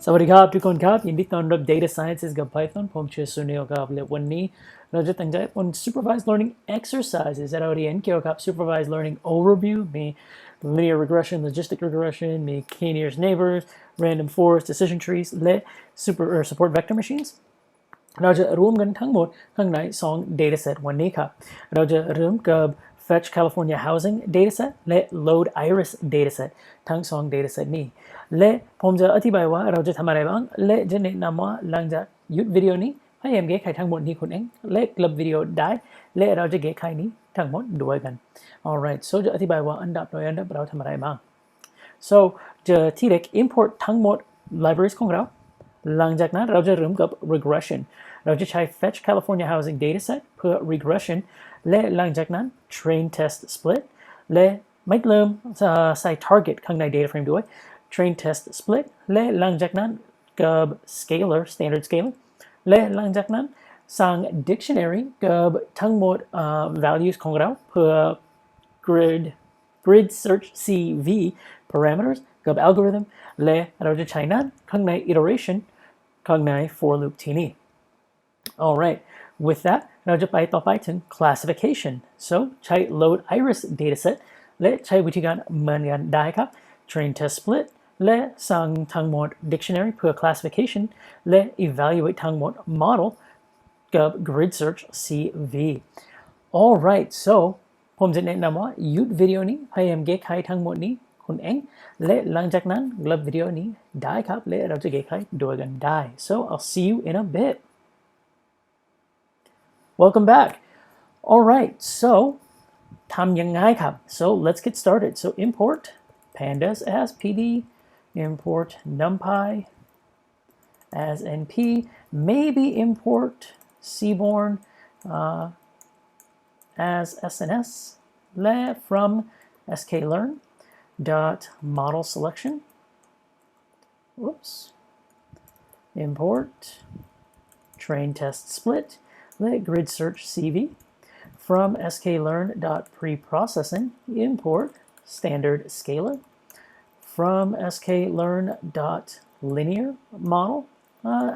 สวัสดีครับทุกคนครับยินดีต้อนรับ Data Sciences กับ Python ผมชื่อสุนิลครับและวันนี้เราจะตั้งใจบน Supervised Learning Exercises เราเรียนเกี่ยวกับ Supervised Learning Overview มี Linear Regression Logistic Regression มี Key Nearest Neighbors Random Forest Decision Trees และ Support Vector Machines เราจะรวมกันทั้งหมดข้างใน2 dataset วันนี้ครับเราจะเริ่มกับ Fetch California Housing Dataset และ Load Iris Dataset ทั้ง2 dataset นี้และผมจะอธิบายว่าเราจะทำอะไรบ้างและจะแนะนำว่าหลังจากหยุดวิดีโอนี้พยายามแก้ไขทั้งหมดนี้คุณเองและกลับวิดีโอได้และเราจะแก้ไขนี้ทั้งหมดด้วยกัน alright so จะอธิบายว่าอันดับโดยอันดับเราทำอะไรบ้าง so จะที่แรก import ทั้งหมด libraries ของเราหลังจากนั้นเราจะเริ่มกับ regression เราจะใช้ fetch California Housing Dataset เพื่อ regression และหลังจากนั้น train test split และไม่ลืมใส่ target ข้างใน data frame ด้วย train test split และหลังจากนั้นกับ scalar standard scalar และหลังจากนั้นสร้าง dictionary กับทั้งหมดvalues ของเราเพื่อ grid search CV parameters กับ algorithm และเราจะใช้นั้นข้างใน iteration ข้างใน for loop ที่นี่ alright with that เราจะไปต่อไปถึง classification so ใช้ load iris dataset และใช้วิธีการเหมือนกันได้ครับ train test split และสั่งทั้งหมด dictionary เพื่อ classification และ evaluate ทั้งหมด model กับ grid search CV alright so ผมจะแนะนำว่าหยุดวิดีโอนี้พยายามแก้ไขทั้งหมดนี้คุณเองและหลังจากนั้นกลับวิดีโอนี้ได้ครับและเราจะแก้ไขด้วยกันได้ so I'll see you in a bit welcome back alright so ทำยังไงครับ so let's get started so import pandas as pd import numpy as np maybe import seaborn as snsและ from sklearn dot model selection whoops import train test split let grid search CV from sklearn dot preprocessing import standard scalar from sklearn dot linear model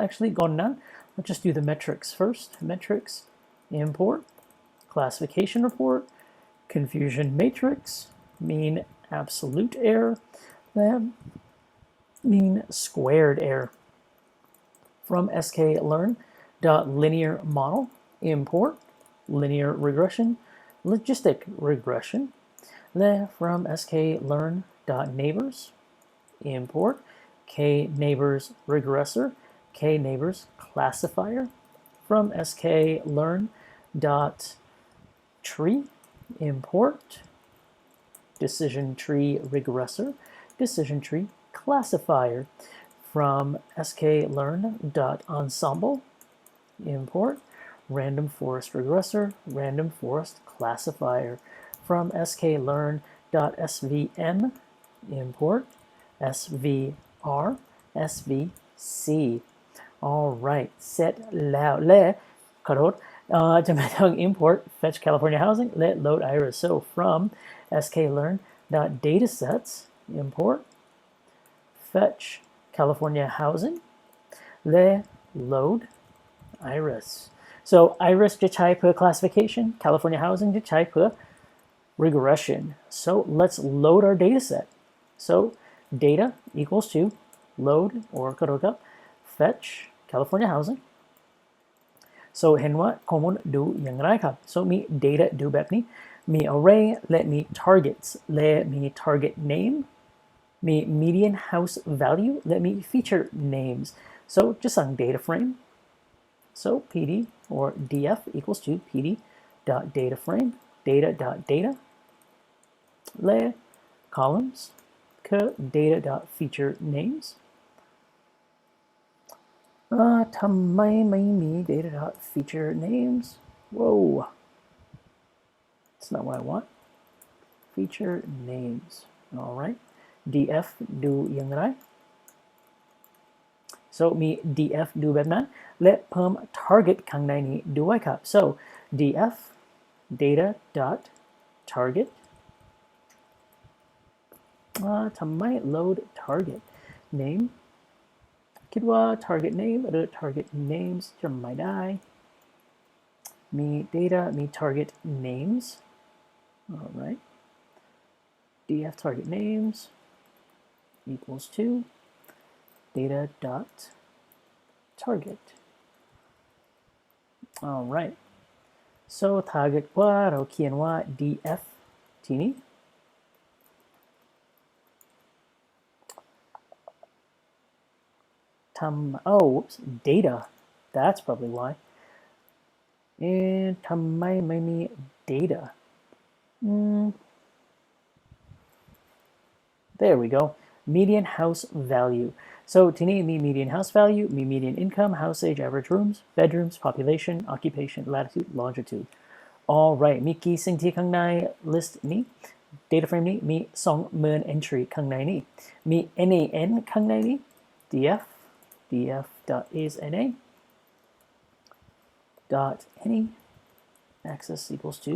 actually gone none let's just do the metrics first metrics import classification report confusion matrix mean absolute error then mean squared error from sklearn dot linear model import linear regression logistic regression then from sklearn dot neighbors import k neighbors regressor k neighbors classifier from sklearn dot tree import decision tree regressor decision tree classifier from sklearn dot ensemble import random forest regressor random forest classifier from sklearn dot svm import svr svc alright set แล้วและขอโทษจะมาทาง import fetch California Housing let load iris so from sklearn dot datasets import fetch California Housing let load iris so iris จะใช้เพื่อ classification California Housing จะใช้เพื่อ regression so let's load our dataset so data equals to load or ขอโทษครับ fetch California Housing so เห็นว่าข้อมูลดูอย่างไรครับ so มี data ดูแบบนี้มี array และมี targets และมี target name มี median house value และมี feature names so จะสั่ง data frame so pd or df equals to pd dot data frame data dot data และ columns คือ data dot feature namesทำไมไม่มี data dot feature names whoa that's not what I want feature names alright df ดูอย่างไร so มี df ดูแบบนั้นและเพิ่ม target ข้างในนี้ด้วยครับ so df data dot target ทำไม load target name คิดว่า target name หรือ target names จะไม่ได้มี data มี target names alright df target names equals to data dot target alright so target ว่าเราเขียนว่า df ทีนี้oh whoops data that's probably why and ทำไมไม่มี data there we go median house value so ที่นี่มี median house value มี median income house age average rooms bedrooms population occupation latitude longitude alright มีกี่สิ่งที่ข้างใน list นี้ data frame นี้มี 20,000 entry ข้างในนี้มี nan ข้างในนี้ df df.isna dot any access equals to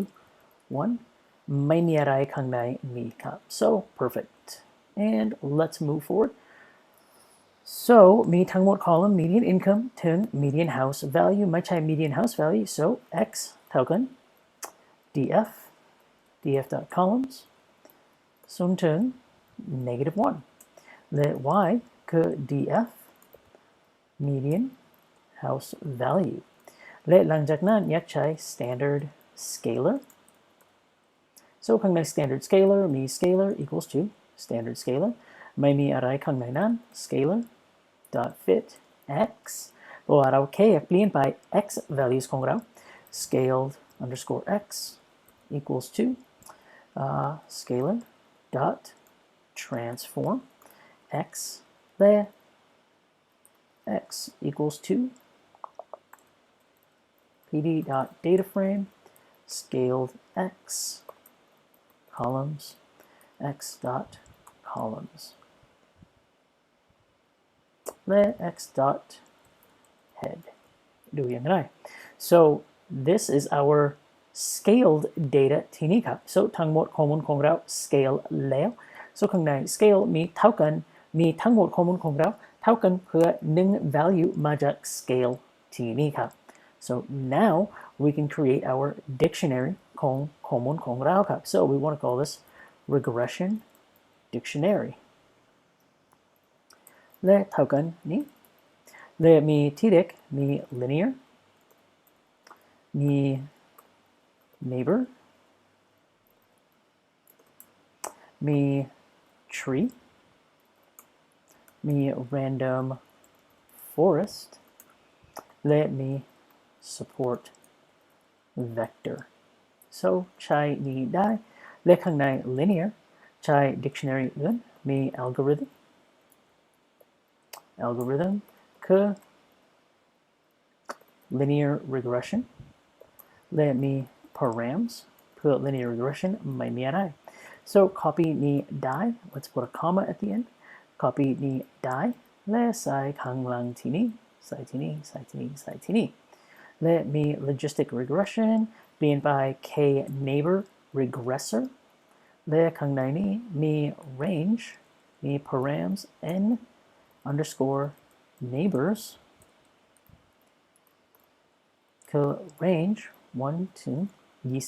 1ไม่มีอะไรข้างในนี้ครับ so perfect and let's move forward so มีทั้งหมด column median income ถึง median house value ไม่ใช่ median house value so x เท่ากัน df df columns ส่วนถึง negative 1และ y คือ df median house value และหลังจากนั้นอยากใช้ standard scalar so ข้างใน standard scalar มี scalar equals to standard scalar ไม่มีอะไรข้างในนั้น scalar dot fit x เพราะว่าเราแค่อยากเปลี่ยนไป x values ของเรา scaled underscore x equals to scalar dot transform x และ x equals to pd dot data frame scaled x columns x dot columnsและ x dot head ดูอย่างไร so this is our scaled data ที่นี่ครับ so ทั้งหมดข้อมูลของเรา scale แล้ว so ข้างใน scale มีเท่ากันมีทั้งหมดข้อมูลของเราเท่ากันเพื่อ1 value มาจาก scale ที่นี่ครับ so now we can create our dictionary ของข้อมูลของเราครับ so we want to call this regression dictionary และเท่ากันนี้และมีที่เด็กมี linear มี neighbor มี tree มี random forest และมี support vector so ใช้นี้ได้และข้างใน linear ใช้ dictionary อื่นมี algorithm คือ linear regression และมี params เพื่อ linear regression ไม่มีอะไร so copy นี้ได้ let's put a comma at the end copy นี้ได้และใส่ข้างหลังที่นี่ใส่ที่นี่ใส่ที่นี่ใส่ที่นี่และมี logistic regression เปลี่ยนไป k neighbor regressor และข้างในนี้มี range มี params n underscore neighbors คือ range 1 ถึง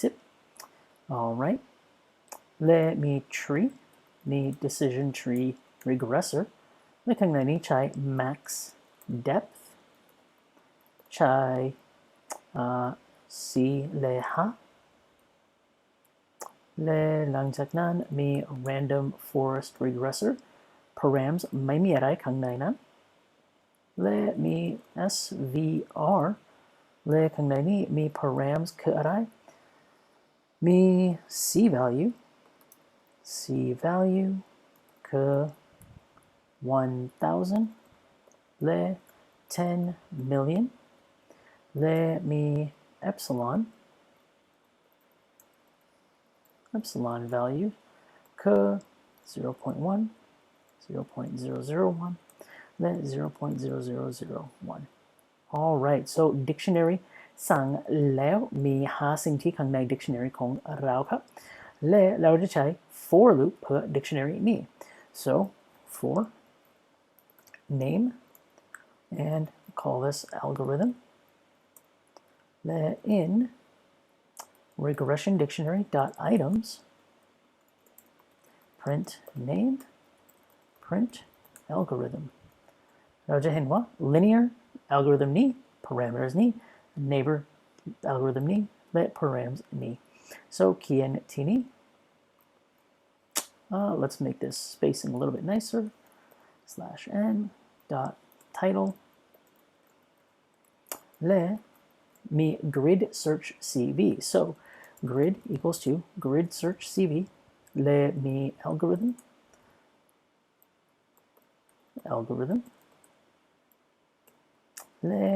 20 alright และมี tree มี decision tree regressor และข้างในนี้ใช้ max depth ใช้ c และ h และหลังจากนั้นมี random forest regressor params ไม่มีอะไรข้างในนั้นและมี svr และข้างในนี้มี params คืออะไรมี c value คือ 1000 และ 10 million และมี epsilon value คือ 0.1 0.001 และ 0.0001 alright so dictionary สั่งแล้วมี5สิ่งที่ข้างใน dictionary ของเราครับและเราจะใช้ for loop เพื่อ dictionary นี้ so for name and call this algorithm. Then in regression dictionary dot items print name print algorithm เราจะเห็นว่า linear algorithm นี้ parameters นี้ neighbor algorithm นี้และ params นี้ so เขียนที่นี้let's make this spacing a little bit nicer /n dot title และมี grid search cv so grid equals to grid search cv และมี algorithmและ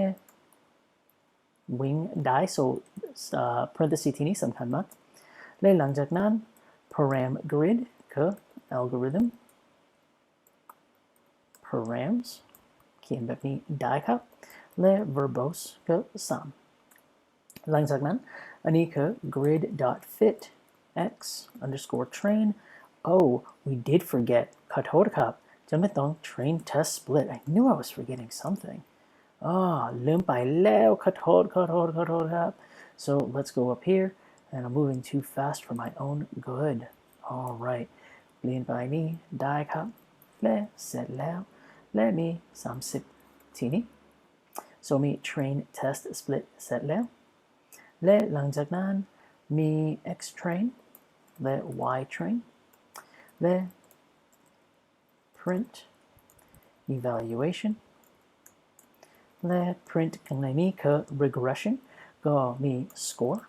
wing die so parenthesis ที่นี้สำคัญมากและหลังจากนั้น param grid คือ algorithm params เขียนแบบนี้ได้ครับและ verbose คือ3หลังจากนั้นอันนี้คือ grid dot fit x underscore train oh we did forget ขอโทษครับจะไม่ต้อง train test split I knew I was forgetting somethingลืมไปแล้วขอโทษครับ so let's go up here and I'm moving too fast for my own good all right เปลี่ยนไปนี่ได้ครับและเสร็จแล้วและมี30ทีนี้ so มี train test split เสร็จแล้วและหลังจากนั้นมี x train และ y train และ print evaluation และ print ข้างในนี้คือ regression ก็มี score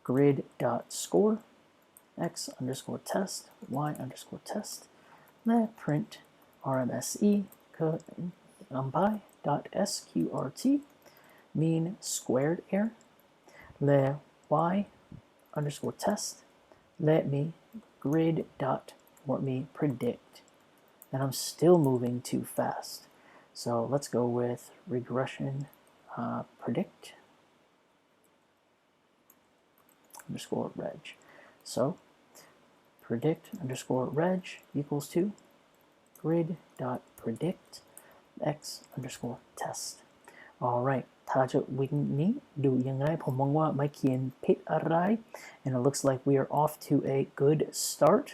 grid dot score x underscore test y underscore test และ print rmse คือ numpy dot sqrt mean squared error และ y underscore test let me grid dot what me predict and I'm still moving too fast so let's go with regression predict underscore reg so predict underscore reg equals to grid dot predict x underscore test all right ถ้าจะวิ่งนี้ดูยังไงผมมองว่าไม่เขียนผิดอะไร and it looks like we are off to a good start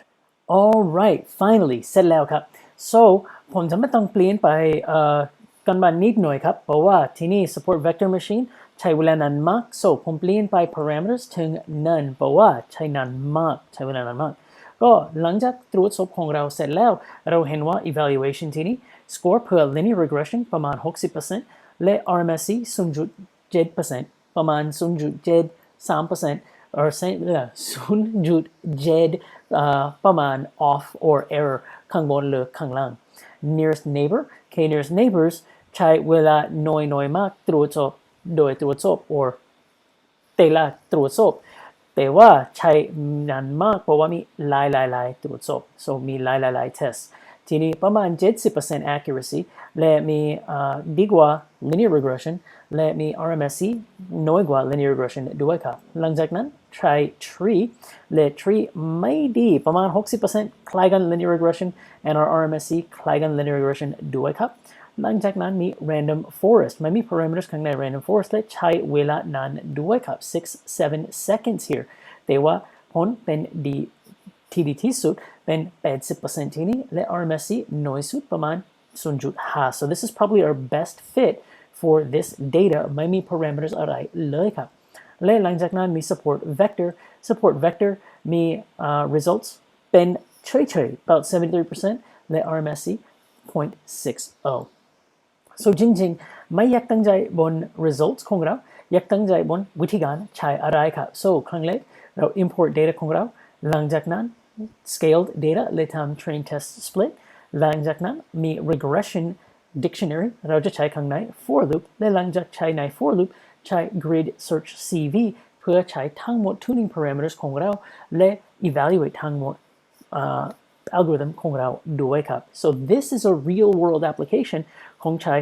all right finally เสร็จแล้วครับ so ผมจะไม่ต้องเปลี่ยนไปกันบ้านนิดหน่อยครับเพราะว่าที่นี่ support vector machine ใช้เวลานานมาก so ผมเปลี่ยนไป parameters ถึงนั่นเพราะว่าใช้นานมากใช้เวลานานมากก็หลังจากตรวจสอบของเราเสร็จแล้วเราเห็นว่า evaluation ที่นี่ score เพื่อ linear regression ประมาณ 60%และ RMSE 0.7% ประมาณ 0.73% or 0.7ประมาณ off or error ข้างบนหรือข้างล่าง nearest neighbor nearest neighbors ใช้เวลาน้อยมากตรวจสอบโดยตรวจสอบ or แต่ละตรวจสอบแต่ว่าใช้นานมากเพราะว่ามีหลายตรวจสอบ so มีหลาย test ทีนี้ประมาณ 70% accuracy และมีดีกว่า linear regression และมี RMSE น้อยกว่า linear regression ด้วยครับหลังจากนั้นใช้ tree และ tree ไม่ดีประมาณ 60% คล้ายกัน linear regression and our RMSE คล้ายกัน linear regression ด้วยครับหลังจากนั้นมี random forest ไม่มี parameters ข้างใน random forest และใช้เวลานานด้วยครับ 6-7 seconds here แต่ว่าผลเป็นดีที่สุดเป็น 80% ที่นี้และ RMSE น้อยสุดประมาณ 0.5 so this is probably our best fit for this data ไม่มี parameters อะไรเลยครับและหลังจากนั้นมี support vector มี results เป็นเฉยๆ about 73%และ RMSE 0.60 so จริงๆไม่อยากตั้งใจบน results ของเราอยากตั้งใจบนวิธีการใช้อะไรครับ so ครั้งแรกเรา import data ของเราหลังจากนั้น scaled data และทำ train test split หลังจากนั้นมี regression dictionary เราจะใช้ข้างใน for loop และหลังจากใช้ใน for loop ใช้ grid search cv เพื่อใช้ทั้งหมด tuning parameters ของเราและ evaluate ทั้งหมดalgorithm ของเราด้วยครับ so this is a real world application ของใช้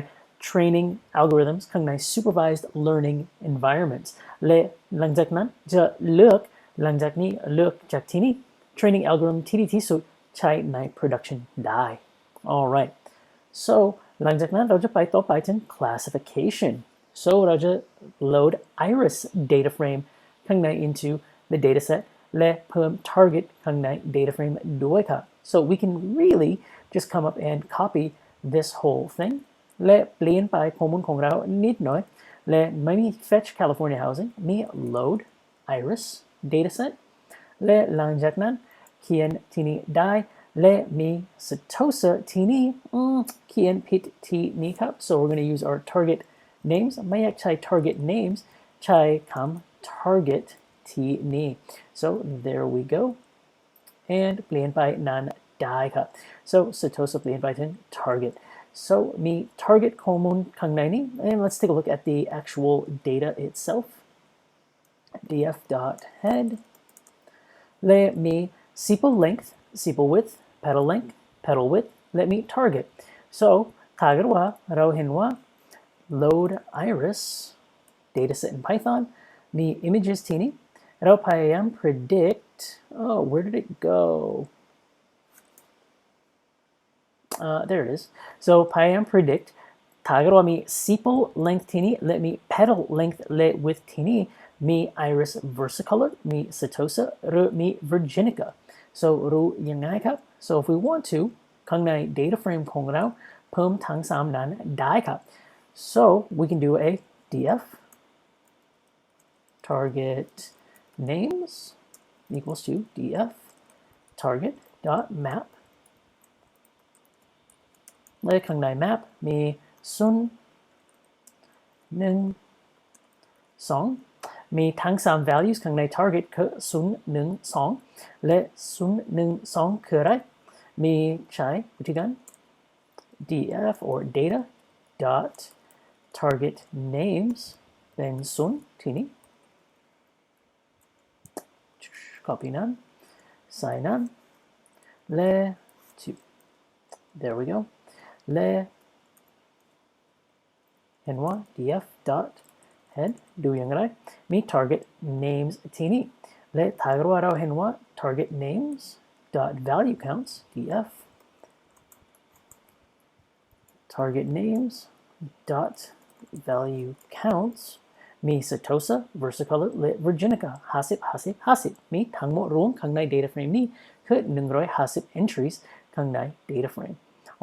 training algorithms ข้างใน supervised learning environments และหลังจากนั้นจะเลือกหลังจากนี้เลือกจากที่นี่ training algorithm ที่ดีที่สุดใช้ใน production ได้ alright so หลังจากนั้นเราจะไปต่อไปถึง classification so เราจะ load iris data frame ข้างใน into the dataset และเพิ่ม target ข้างใน data frame ด้วยครับ so we can really just come up and copy this whole thing และเปลี่ยนไปข้อมูลของเรานิดหน่อยและไม่มี fetch California housing มี load iris dataset และหลังจากนั้นเขียนที่นี่ได้และมี Setosa ที่นี่เขียนผิดที่นี่ครับ so we're going to use our target names ไม่อยากใช้ target names ใช้คำ target ที่นี่ so there we go and เปลี่ยนไปนั้นได้ครับ so Setosa เปลี่ยนไปถึง target so มี target ข้อมูลข้างในนี้ and let's take a look at the actual data itself df.head และมี sepal length sepal width petal width และมี target so ถ้าเกิดว่าเราเห็นว่า load iris dataset in Python มี images ที่นี้เราพยายาม predict where did it go there it is so พยายาม predict ถ้าเกิดว่ามี sepal length ที่นี้และมี petal length และ width ที่นี้มี iris versicolor มี setosa หรือมี virginica so รู้ยังไงครับ so if we want to ข้างใน data frame ของเราเพิ่มทั้ง3นั้นได้ครับ so we can do a df target names equals to df target dot map และข้างใน map มี0 1 2มีทั้ง3 values ข้างใน target คือ0 1 2และ0 1 2คืออะไรมีใช้วิธีการ df or data dot target names เป็น0ที่นี้ copy นั้นใส่นั้นและ there we go และเห็นว่า df dot head ดูอย่างไรมี target names ที่นี่และถ้าเราเห็นว่า target names dot value counts df target names dot value counts มี setosa versicolor และ virginica 50 มีทั้งหมดรวมข้างใน data frame นี้คือ150 entries ข้างใน data frame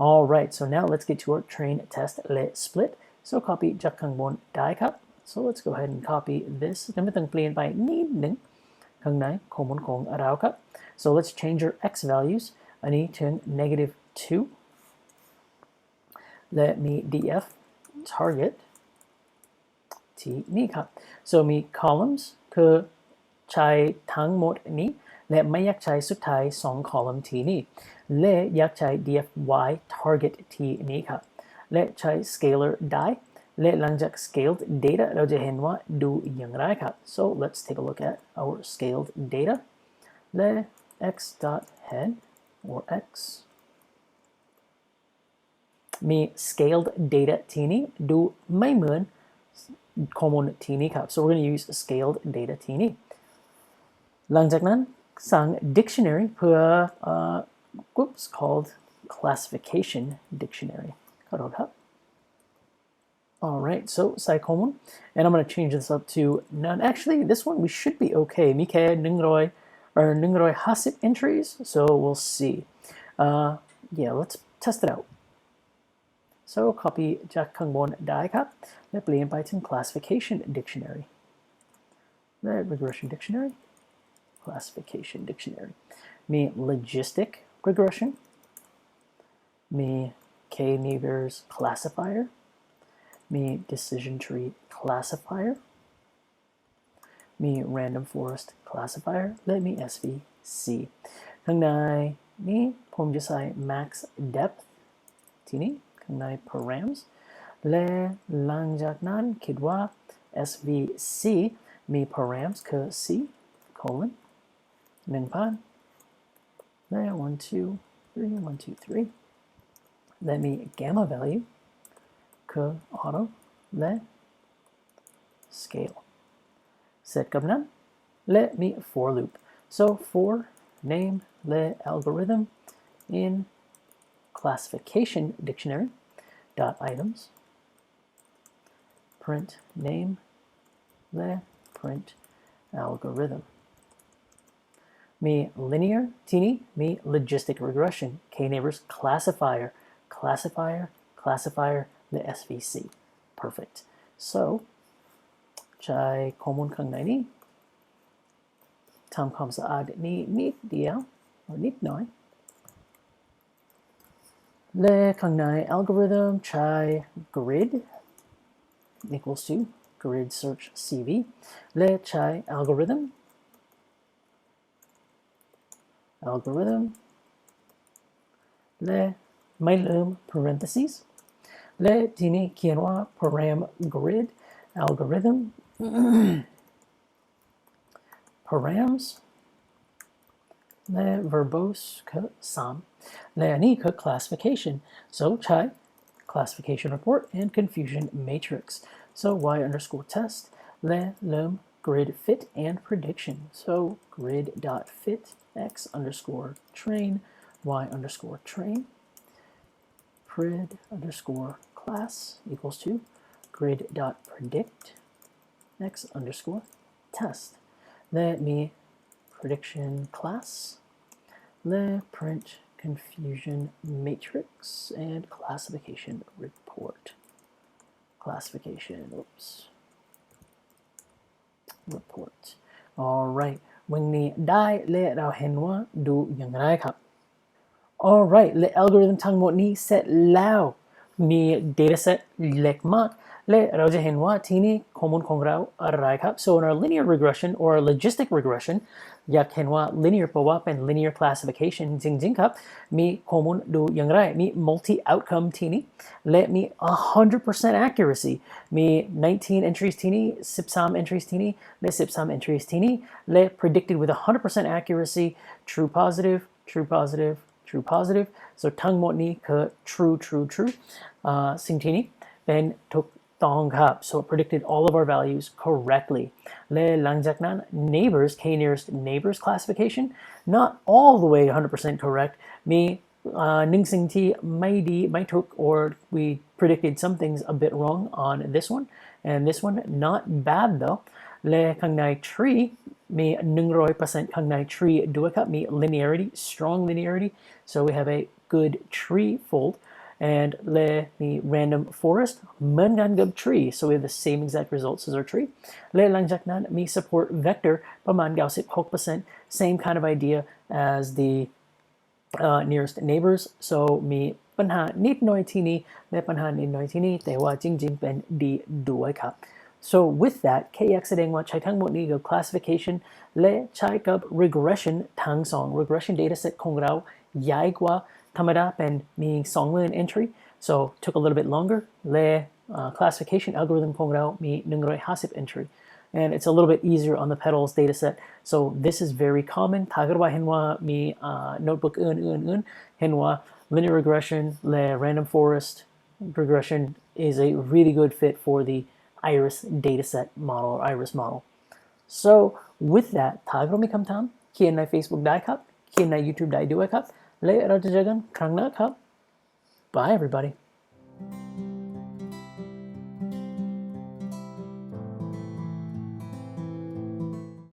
alright so now let's get to our train test และ split so copy จากข้างบนได้ครับso let's go ahead and copy this จะไม่ต้องเปลี่ยนไปนิดหนึ่งข้างในข้อมูลของเราครับ so let's change our x values อันนี้ถึง -2 และมี df target ที่นี่ครับ so มี columns คือใช้ทั้งหมดนี้และไม่อยากใช้สุดท้าย2 column ที่นี่และอยากใช้ df y target ที่นี่ครับและใช้ scalar ได้และหลังจาก scaled data เราจะเห็นว่าดูอย่างไรครับ so let's take a look at our scaled data และ x dot head or x มี scaled data ที่นี้ดูไม่เหมือนข้อมูลที่นี้ครับ so we're going to use scaled data ที่นี้หลังจากนั้นสั่ง dictionary เพื่อcalled classification dictionary ขอโทษครับAlright, so ใส่ข้อมูล and I'm going to change this up to none. Actually, this one we should be okay. มีแค่150 entries, so we'll see. Yeah, let's test it out. So copy จากข้างบนได้ครับและเปลี่ยนไปถึง classification dictionary. The regression dictionary, classification dictionary. มี logistic regression. มี K-Neger's classifier.มี decision tree classifier มี random forest classifier และมี SVC ข้างในนี้ผมจะใส่ max depth ที่นี้ข้างใน params และหลังจากนั้นคิดว่า SVC มี params คือ c colon 1,000 และ 1 2 3 และมี gamma valueคือ auto และ scale เสร็จกับนั้นและมี for loop so for name และ algorithm in classification dictionary dot items print name และ print algorithm มี linear ทีนี้มี logistic regression k-neighbors classifier classifier และ svc perfect so ใช้ข้อมูลข้างในนี้ทำความสะอาดนี่นิดเดียวนิดหน่อยและข้างใน algorithm ใช้ grid equals to grid search cv และใช้ algorithm และไม่ลืม parentheses และทีนี้เขียนว่า param grid algorithm params และ verbose คือ3และอันนี้คือ classification so ใช้ classification report and confusion matrix so y underscore test และเริ่ม grid fit and prediction so grid dot fit x underscore train y underscore train pred underscore class equals to grid dot predict x underscore test let me prediction class let print confusion matrix and classification report classification report alright วันนี้ได้และเราเห็นว่าดูอย่างไรครับ alright และ algorithm ทั้งหมดนี้เสร็จแล้วมี dataset เล็กมากและเราจะเห็นว่าที่นี่ข้อมูลของเราอะไรครับ so in our linear regression or logistic regression อยากเห็นว่า linear แปลว่าเป็น linear classification จริงๆครับมีข้อมูลดูอย่างไรมี multi outcome ที่นี่และมี 100% accuracy มี19 entries ที่นี่13 entries ที่นี่และ13 entries ที่นี่และ predicted with 100% accuracy true positive true positive true positive so ทั้งหมดนี้คือ true สิ่งที่นี้เป็นถูกต้องครับ so it predicted all of our values correctly และหลังจากนั้น neighbors k nearest neighbors classification not all the way 100% correct มีหนึ่งสิ่งที่ไม่ดีไม่ถูก or we predicted some things a bit wrong on this one and this one not bad though และข้างใน tree มี 100% ข้างใน tree ด้วยครับมี linearity strong linearity so we have a good tree fold and และมี random forest เหมือนกันกับ tree so we have the same exact results as our tree และหลังจากนั้นมี support vector ประมาณ 96% same kind of idea as the nearest neighbors so มีปัญหานิดหน่อยที่นี่และปัญหานิดหน่อยที่นี่แต่ว่าจริงๆเป็นดีด้วยครับSo with that, KX แสดงว่าใช้ทั้งหมดนี้กับ classification และใช้กับ regression ทั้งสอง regression dataset ของเราใหญ่กว่าธรรมดาเป็นมี 20,000 entry so took a little bit longer และ classification algorithm ของเรามี 150 entry and it's a little bit easier on the petals dataset so this is very common ถ้าเกิดว่าเห็นว่ามี notebook อื่นเห็นว่า linear regression และ random forest regression is a really good fit for the iris dataset model or iris model so with that ถ้าเรามีคำถามเขียนใน Facebook ได้ครับเขียนใน YouTube ได้ด้วยครับและเราจะเจอกันครั้งหน้าครับ Bye everybody